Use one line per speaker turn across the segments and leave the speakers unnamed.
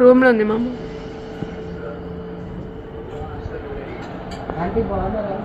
Room లో ఉంది మామ.
ఆంటీ బాగున్నారా?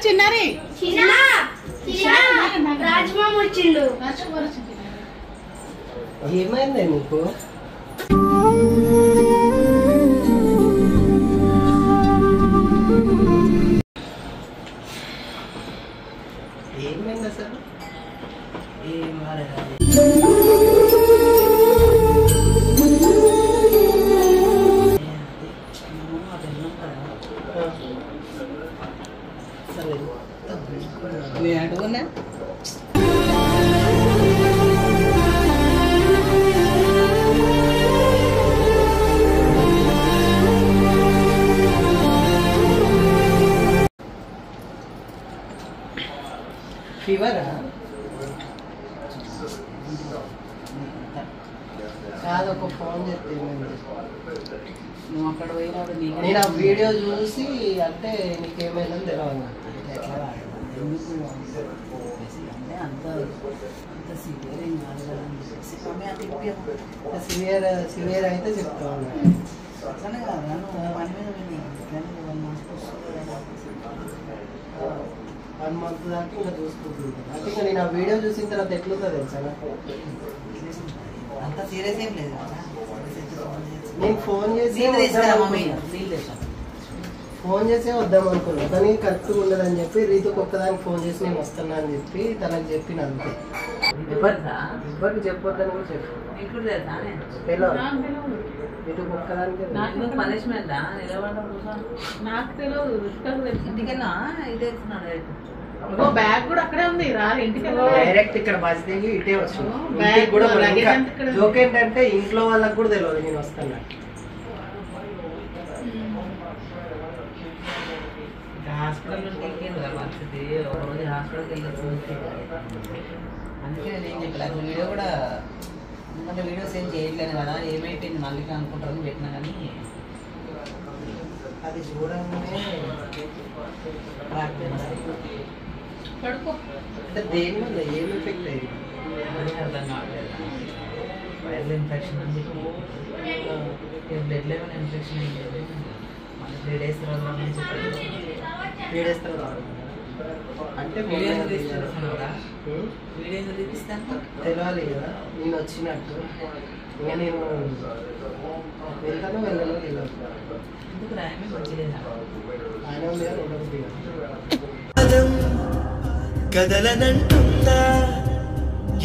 చిన్నారి
రాజమామ వచ్చిండు.
ఏమైంది నీకు? ఏమైంది అసలు? ఏం నేను అడుగున్నా ఫీవరా? కాదు, ఒక ఫోన్ చెప్తే
నువ్వు అక్కడ పోయినప్పుడు
నేను ఆ వీడియో చూసి అంటే నీకేమైనా తెలియదు. ఎట్లా
అంటే అంత సివియర్ ఏం కాదు కదా అని చెప్పేసి
సివియర్ అయితే చెప్తా ఉన్నా.
అట్లనే కదా నువ్వు పని మీద
వన్ మంత్ దాకా ఇంకా చూసుకుంటున్నాను. అంటే ఇంకా నేను ఆ వీడియో చూసిన తర్వాత ఎట్లుందో తెలుసా నాకు.
అంత సీరియస్ ఏం లేదు కదా.
నేను ఫోన్ చేసి వద్దాం అనుకున్నా, కానీ కరెక్ట్గా ఉండదని చెప్పి రీతుకి ఒక్కదానికి ఫోన్ చేసి నేను వస్తున్నా అని చెప్పి తనకు చెప్పిన అంతే. ఎవరికి చెప్పొద్దని కూడా చెప్పు. రీతుకి ఒక్కదానికి
నాకు తెలియదు. ఇంటికెళ్ళా ఇదే బ్యాగ్ కూడా అక్కడే ఉంది. రా ఇంటికి
డైరెక్ట్ ఇక్కడ బస్ దిగి ఇటే వచ్చింది. జోక్ ఏంటంటే ఇంట్లో వాళ్ళకి కూడా తెలియదు నేను వస్తున్నా.
హాస్పిటల్ పరిస్థితి ఒకరోజు హాస్పిటల్కి వెళ్ళి అందుకే నేను చెప్పలేదు. వీడియో కూడా ఎందుకంటే వీడియోస్ ఏం చేయట్లేదు కదా, ఏమైపోయింది మళ్ళీ అనుకుంటారని పెట్టినా కానీ
అది చూడంగానే
పడుకో
అంటే దేని వల్ల ఏం ఎఫెక్ట్ అయ్యింది
అర్థం కావట్లేదు. వైరల్ ఇన్ఫెక్షన్ అని చెప్పి బ్లడ్ లెవెల్ ఇన్ఫెక్షన్ అయ్యింది. మళ్ళీ 3 days తర్వాత
3 days తర్వాత అంటే
వీడియో తీస్తాను కదా, వీడియో తీపిస్తాను
తెలియాలి కదా నేను వచ్చినట్టు. ఇంకా నేను వెళ్తాను వెళ్ళను తెలియదు.
ఎందుకు రాయమే మంచిగా
ఆయన ఉంది కానీ ఉండబుద్ధి
కదలనంటుందా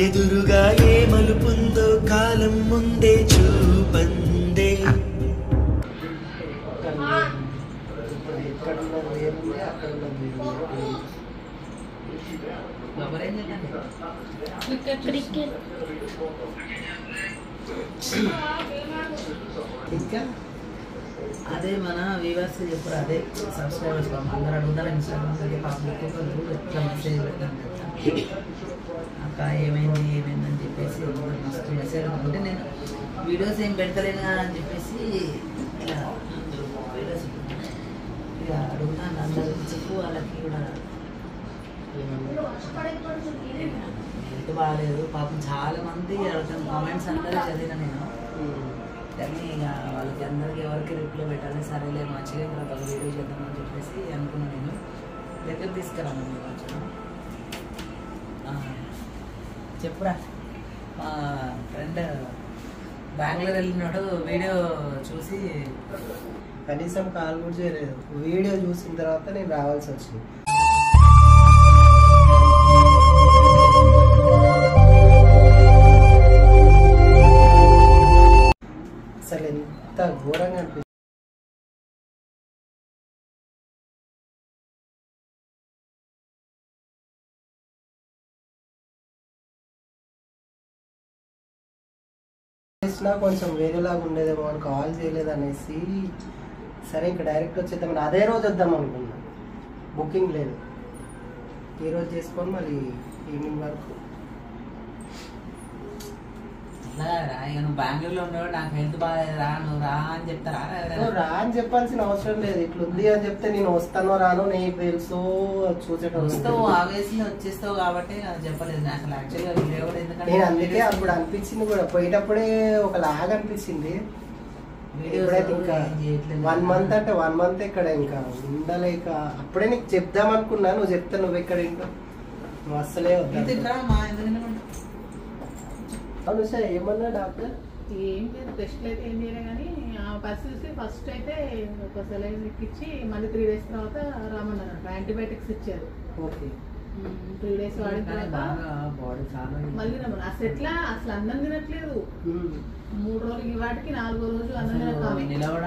ఎదురుగా ఏ మలుపుందో కాలం ముందే చూపందే.
ఇక్కడ ఉన్నది వేరుంది, అక్కడ ఉన్నది వేరుంది. ఇంకా
అదే మన వ్యూవర్స్ చెప్పారు, అదే సబ్స్క్రైబర్స్ అందరూ అడుగుతారు ఇన్స్టాగ్రామ్ పబ్లిక్ ఎట్లా మెసేజ్ పెడతాను అక్క ఏమైందని చెప్పేసి మస్తు మెసేజ్ అంటే నేను వీడియోస్ ఏం పెడతలేను అని చెప్పేసి ఇలా వీడియోస్ ఇక అడుగుతాను అందరూ చెప్పు వాళ్ళకి కూడా హెల్త్ బాగాలేదు పాపం చాలా మంది అడుగుతాను కామెంట్స్ అందరూ చదివిన నేను. కానీ ఇక వాళ్ళకి అందరికి ఎవరికి రిప్లై పెట్టాలి, సరేలే మంచిగా తర్వాత ఒక వీడియో చేద్దామని చెప్పేసి అనుకున్నాను. నేను దగ్గర తీసుకురాను మీరు కొంచెం చెప్పురా. మా ఫ్రెండ్ బెంగళూరు వెళ్ళినాడు, వీడియో చూసి
కనీసం కాల్ కూడా చేయలేదు. వీడియో చూసిన తర్వాత నేను రావాల్సి వచ్చింది. అసలు ఎంత ఘోరంగా అనిపిస్తుంది. చేసినా కొంచెం వేరేలాగా ఉండేదేమో అని కాల్ చేయలేదు అనేసి సరే ఇంకా డైరెక్ట్ వచ్చేద్దామని అదే రోజు వద్దాం అనుకున్నా. బుకింగ్ లేదు, ఈరోజు చేసుకొని మళ్ళీ ఈవినింగ్ వరకు.
ఇక నువ్వు బెంగళూరులో ఉండేవాడు నాకు హెల్త్ బాగాలేదురా నువ్వు రా అని చెప్తారా?
రా అని చెప్పాల్సిన అవసరం లేదు. ఇట్లా ఉంది అని చెప్తే నేను వస్తానో రాను నీకు తెలుసు చూసేటప్పుడు
వస్తావు ఆవేశంగా వచ్చేస్తావు కాబట్టి నాకు చెప్పలేదు. నాకు అసలు యాక్చువల్గా వీడియో కూడా ఎందుకంటే
నేను అందుకే అప్పుడు అనిపించింది కూడా, పోయేటప్పుడే ఒక లాగా అనిపించింది. ఇప్పుడైతే ఇంకా 1 month అంటే 1 month ఇక్కడ ఇంకా ఉండలేక అప్పుడే నీకు చెప్దాం అనుకున్నా. నువ్వు చెప్తా నువ్వు ఎక్కడ ఏంటో నువ్వు అస్సలే వద్దా. అవును సార్ ఏమన్నా డాక్టర్?
ఏం లేదు, టెస్ట్లు అయితే ఏం చేయలే కానీ ఆ పరిస్థితి ఫస్ట్ అయితే ఒక సెలైన్ ఎక్కించి మళ్ళీ 3 days తర్వాత రామన్నారు. యాంటీబయాటిక్స్ ఇచ్చారు.
ఓకే
3 days వాడిన తర్వాత మళ్ళీ రమ్మన్నారు. అసలు ఎట్లా అసలు అన్నం తినట్లేదు. 3 రోజులు వాటికి 4వ రోజు అన్నం తినట్లేదు.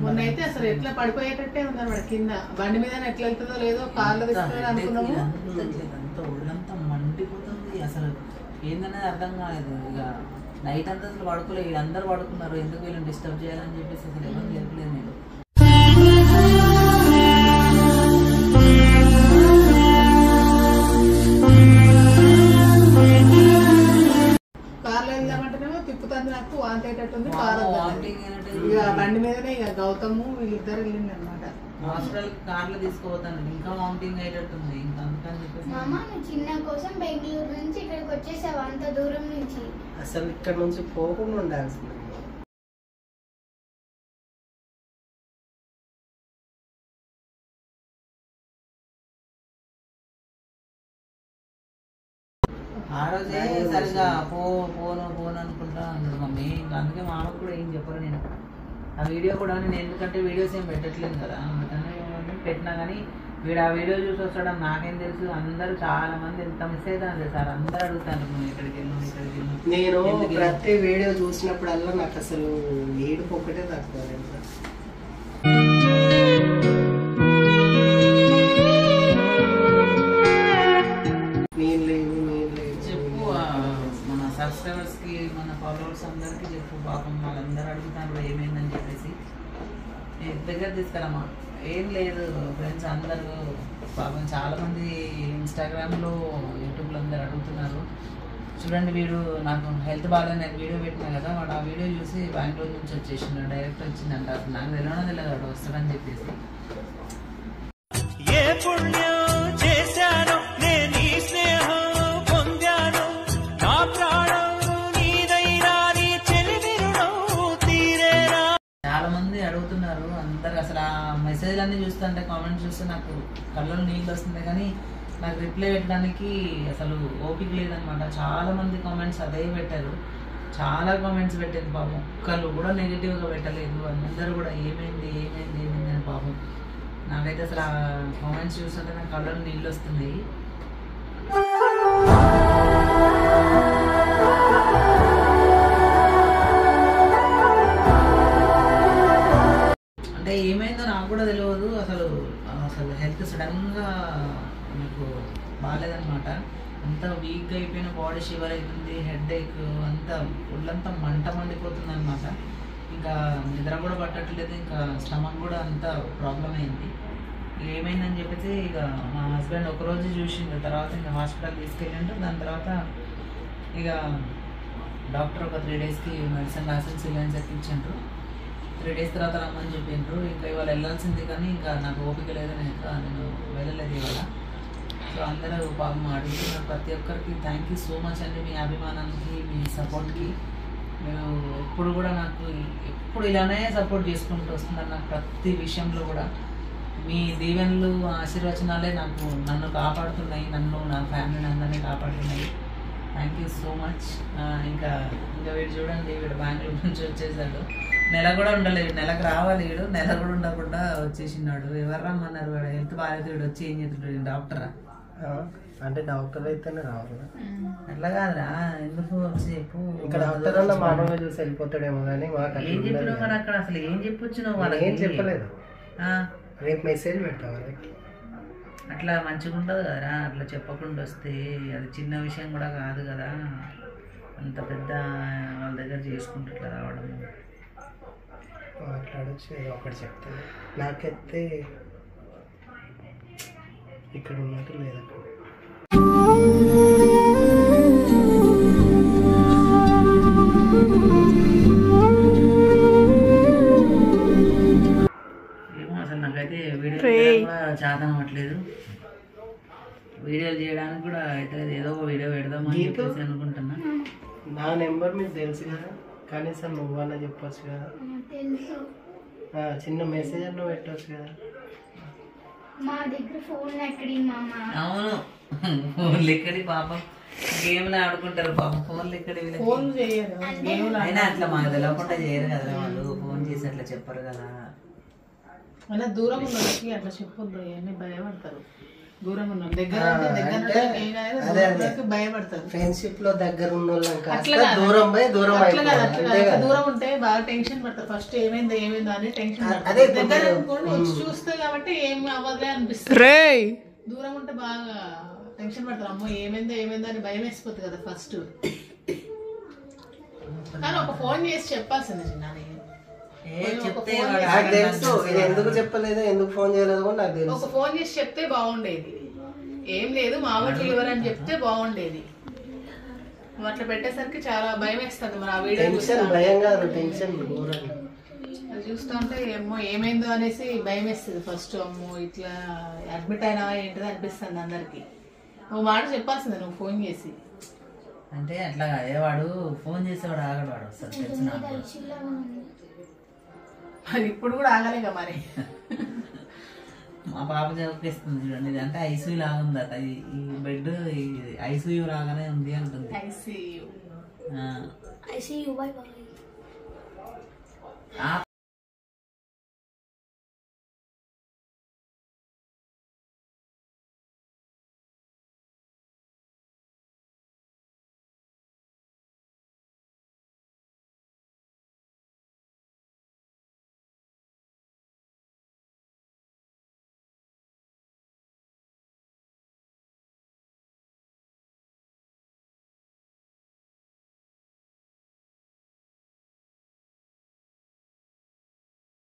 మొన్న అయితే అసలు ఎట్లా పడిపోయేటట్టే ఉన్నారు వాడు కింద. బండి మీద ఎట్లా వెళ్తుందో లేదో కార్లో తీసుకుని అనుకున్నాము.
ఒళ్ళంతా మండిపోతుంది అసలు ఏందనేది అర్థం కాలేదు. ఇక నైట్ అంతా అసలు పడుకోలేదు. వీళ్ళందరూ పడుకున్నారు, ఎందుకు వీళ్ళని డిస్టర్బ్ చేయాలని చెప్పేసి అసలు ఎవరు చెప్పలేదు. నేను
కార్లో వెళ్దామంటేనేమో తిప్పుతుంది, నాకు వాంతేటట్టుంది. ఇక బండి మీదనే ఇక గౌతము వీళ్ళిద్దరు వెళ్ళింది అనమాట.
హాస్పిటల్ కార్లో తీసుకుపోతాను, ఇంకా వామిటింగ్ అయ్యేటట్టుంది. ఇంకా అందుకని చెప్పేసి
మామ నువ్వు చిన్న కోసం బెంగళూరు నుంచి ఇక్కడికి వచ్చేసావు అంత దూరం నుంచి.
అసలు ఇక్కడ నుంచి పోకుండా ఉండాల్సింది.
ఆ రోజే సరిగా పోను అనుకుంటా అన్నాడు మమ్మీ. ఇంకా అందుకే మా అమ్మకు కూడా ఏం చెప్పరు. నేను ఆ వీడియో కూడా నేను ఎందుకంటే వీడియోస్ ఏం పెట్టట్లేదు కదా, అందుకని పెట్టినా కానీ వీడు ఆ వీడియో చూసి వస్తాడని నాకేం తెలుసు. అందరూ చాలా మంది ఎంత మిస్ అవుతాను సార్, అందరూ అడుగుతాను నువ్వు ఇక్కడికి వెళ్ళి.
నేను ప్రతి వీడియో చూసినప్పుడల్లా నాకు అసలు ఏడుపు ఒకటే తక్కువ.
చెప్పు మన సబ్స్క్రైబర్స్ కి మన ఫాలోవర్స్ అందరికి చెప్పు. పాపం వాళ్ళందరూ అడుగుతాను ఏమైందని చెప్పేసి. దగ్గర తీసుకురామా. ఏం లేదు ఫ్రెండ్స్, అందరూ పాపం చాలామంది ఇన్స్టాగ్రామ్లో యూట్యూబ్లో అందరు అడుగుతున్నారు. చూడండి వీడు నాకు హెల్త్ బాగా నేను వీడియో పెట్టినా కదా, వాడు ఆ వీడియో చూసి బెంగళూరు నుంచి వచ్చేసిండు, డైరెక్ట్ వచ్చిందంట. నాకు తెలియదు వాడు వస్తాడని చెప్పేసి.
ఏ పుణ్యం చేశాను నేను ఈ స్నేహం పొందాను, నా ప్రాణం నీదైనా నీ చెలివిరుణం తీరేనా.
చాలా మంది అడుగుతున్నారు అందరు. అసలు ఆ మెసేజ్లన్నీ చూస్తుంటే కామెంట్స్ చూస్తే నాకు కళ్ళలో నీళ్ళు వస్తుంది, కానీ నాకు రిప్లై పెట్టడానికి అసలు ఓపిక లేదనమాట. చాలా మంది కామెంట్స్ అదే పెట్టారు, చాలా కామెంట్స్ పెట్టారు పాపం. ఒక్కళ్ళు కూడా నెగిటివ్గా పెట్టలేదు. అందరూ కూడా ఏమైంది అని పాపం. నాకైతే అసలు ఆ కామెంట్స్ చూస్తుంటే నాకు కళ్ళలో నీళ్ళు వస్తున్నాయి. అంటే ఏమైందో నాకు కూడా తెలియదు. అసలు హెల్త్ సడన్గా నాకు బాగాలేదనమాట. అంతా వీక్గా అయిపోయిన బాడీ షివర్ అవుతుంది, హెడ్ ఏక్, అంతా ఒళ్ళంతా మండిపోతుంది అనమాట. ఇంకా నిద్ర కూడా పట్టట్లేదు, ఇంకా స్టమక్ కూడా అంత ప్రాబ్లం అయింది. ఏమైందని చెప్పేసి ఇక మా హస్బెండ్ ఒకరోజు చూసిండు, తర్వాత ఇంకా హాస్పిటల్ తీసుకెళ్ళిండు. దాని తర్వాత ఇక డాక్టర్ ఒక 3 daysకి మెడిసిన్ రాసి సిలైన్స్ ఎక్కించిండ్రు. 3 days తర్వాత రమ్మని చెప్పిండ్రు. ఇంకా ఇవాళ వెళ్ళాల్సింది కానీ ఇంకా నాకు ఓపిక లేదని ఇంకా నేను వెళ్ళలేదు ఇవాళ. సో అందరూ పాపం అడుగుతున్నారు. ప్రతి ఒక్కరికి థ్యాంక్ యూ సో మచ్ అండి, మీ అభిమానానికి మీ సపోర్ట్కి. మీరు ఎప్పుడు కూడా నాకు ఎప్పుడు ఇలానే సపోర్ట్ చేసుకుంటూ వస్తున్నారు. నాకు ప్రతి విషయంలో కూడా మీ దీవెనలు ఆశీర్వచనాలే నన్ను కాపాడుతున్నాయి, నన్ను నా ఫ్యామిలీని అందరినీ కాపాడుతున్నాయి. Thank you so much. ఇంకా వీడు చూడండి, వీడు బెంగళూరు నుంచి వచ్చేసాడు. నెల కూడా ఉండలేదు, నెలకు రావాలి వీడు, నెల కూడా ఉండకుండా వచ్చేసినాడు. ఎవరు రమ్మన్నారు? వాడు హెల్త్ బాగాలేదు, వీడు వచ్చి ఏం చేస్తున్నాడు? డాక్టరా?
అంటే డాక్టర్ అయితేనే రావాలి,
అట్లా కాదురా. ఎందుకు వచ్చి చెప్పు.
ఇంకా డాక్టర్ అన్న మామూలుగా చూసి వెళ్ళిపోతాడేమో కానీ
ఏం చెప్పినావు మరి అక్కడ? అసలు ఏం చెప్పొచ్చినావు? వాళ్ళకి
ఏం చెప్పలేదు. రేపు మెసేజ్ పెడతా వాళ్ళకి.
అట్లా మంచిగా ఉండదు కదరా, అట్లా చెప్పకుండా వస్తే. అది చిన్న విషయం కూడా కాదు కదా. అంత పెద్ద వాళ్ళ దగ్గర చేసుకుంటూ రావడం
మాట్లాడచ్చు ఏదో ఒకటి చెప్తాను. నాకైతే ఇక్కడ ఉన్నట్టు లేదు అక్కడ.
ఏమో అసలు నాకైతే వీడియో చేయడం కూడా చాలా అవ్వట్లేదు. వీడియోలు చేయడానికి కూడా అయితే ఏదో ఒక వీడియో పెడదామని చెప్పేసి అనుకుంటున్నా.
నా నెంబర్ మీకు తెలుసు కదా, కనీసం నువ్వన్నా చెప్పొచ్చు కదా,
తెలుసు.
చిన్న మెసేజ్ అన్న పెట్టవచ్చు కదా.
మా దగ్గర ఫోన్ ఎక్కడి మామ?
అవును, ఫోన్లు ఎక్కడి పాపం, గేమ్లు ఆడుకుంటారు పాపం, ఫోన్లు ఎక్కడి
ఫోన్ చేయరు
అయినా అట్లా మాకు తెలియకుండా చేయరు కదా వాళ్ళు, ఫోన్ చేసి అట్లా చెప్పరు కదా.
అలా దూరం ఉన్న వాళ్ళకి అట్లా చెప్పొద్దు, అవన్నీ భయపడతారు. దూరం ఉన్న దగ్గర భయపడతారు.
ఫ్రెండ్షిప్ లో దగ్గర ఉన్న
అట్లా
దూరం పోయి దూరం
దూరం ఉంటే బాగా టెన్షన్ పడతారు. ఫస్ట్ ఏమైందో అని టెన్షన్ పడతారు. దగ్గర వచ్చి చూస్తే కాబట్టి ఏం అవ్వదులే అనిపిస్తుంది. దూరం ఉంటే బాగా టెన్షన్ పడతారు. అమ్మో ఏమైందో అని భయం వేసిపోతుంది కదా ఫస్ట్. కానీ ఒక ఫోన్ చేసి చెప్పాల్సింది చిన్న.
నాకు తెలుసు ఎందుకు చెప్పలేదు, ఎందుకు ఫోన్ చేయలేదు కూడా నాకు తెలుసు.
ఒక ఫోన్ చేసి చెప్తే బాగుండేది. ఏం లేదు మామూలు ఫీవర్ అని చెప్తే బాగుండేది. నువ్వు అట్లా పెట్టేసరికి చాలా భయం వేస్తుంది. మరి ఆ వీడియో
భయం కాదు, టెన్షన్
అది చూస్తుంటే ఏమో ఏమైందో అనేసి భయం వేస్తుంది ఫస్ట్. అమ్మో ఇట్లా అడ్మిట్ అయినా ఏంటిది అనిపిస్తుంది అందరికి. నువ్వు మాట చెప్పాల్సింది నువ్వు ఫోన్ చేసి.
అంటే అట్లా అదే వాడు ఫోన్ చేసేవాడు ఆగడు, వాడు అసలు తెలిసిన
మరి ఇప్పుడు కూడా ఆగలేక మరి.
మా పాప చదివిస్తుంది చూడండి, ఇది అంటే ఐసీయూ లాగా ఉంది అట, ఈ బెడ్ ఐసీయూ లాగానే ఉంది అంటుంది.
ICU
ICU by by.